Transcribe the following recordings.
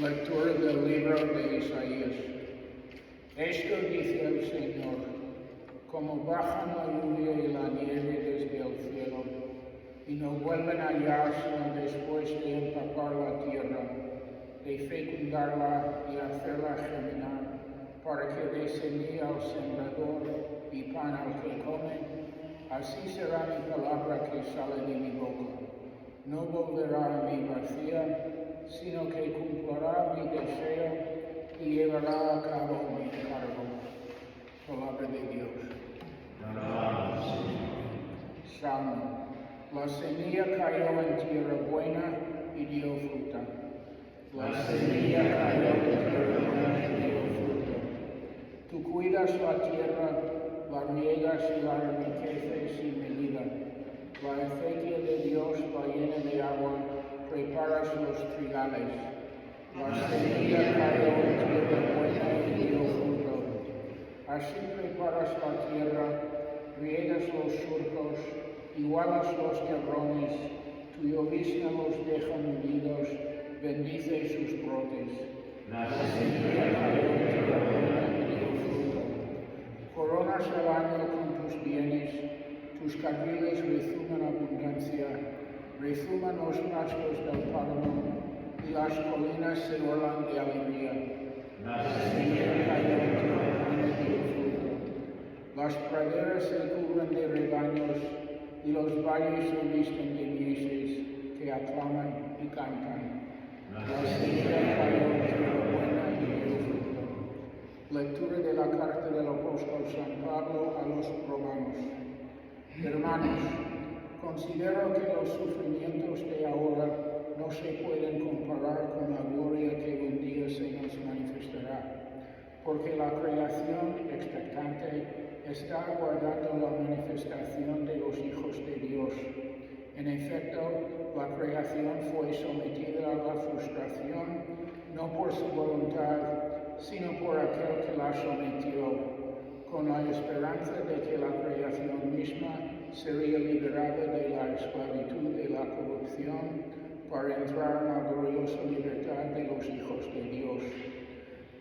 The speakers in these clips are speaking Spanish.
Lectura del libro de Isaías. Esto dice el Señor: como bajan la lluvia y la nieve desde el cielo, y no vuelven allá sino después de empapar la tierra, de fecundarla y hacerla germinar, para que dé semilla al sembrador y pan al que come, así será mi palabra que sale de mi boca. No volverá a mí vacía, sino que cumplirá mi deseo y llevará a cabo mi encargo. Palabra de Dios. Salmo. La semilla cayó en tierra buena y dio fruta. La semilla cayó en tierra buena y dio fruta. Tú cuidas la tierra, la riegas y la enriqueces sin medida. La acequia de Dios la llena de agua, preparas los trigales. La semilla cayó en tierra buena y dio fruto. Así preparas la tierra, riegas los surcos, igualas los terrones, tu llovizna los deja unidos, bendice sus brotes. La semilla cayó en tierra buena y dio fruto. Coronas el año con tus bienes, tus carriles rezuman abundancia, rezuman los pastos del páramo, y las colinas se orlan de alegría. La semilla cayó en tierra buena y dio fruto. Las praderas se cubren de rebaños, y los valles se visten de mieses que aclaman y cantan. La semilla cayó en tierra buena y dio fruto. Lectura de la carta del apóstol San Pablo a los romanos. Hermanos, considero que los sufrimientos de ahora no se pueden comparar con la gloria que un día se nos manifestará, porque la creación expectante está aguardando la manifestación de los hijos de Dios. En efecto, la creación fue sometida a la frustración, no por su voluntad, sino por aquel que la sometió, con la esperanza de que la creación misma sería liberada de la esclavitud de la corrupción para entrar en la gloriosa libertad de los hijos de Dios.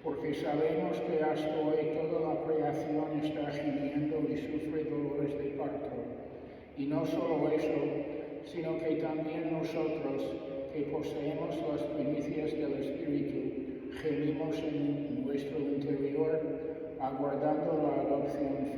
Porque sabemos que hasta hoy toda la creación está gimiendo y sufre dolores de parto. Y no solo eso, sino que también nosotros, que poseemos las primicias del Espíritu, gemimos en nuestro interior, aguardando la adopción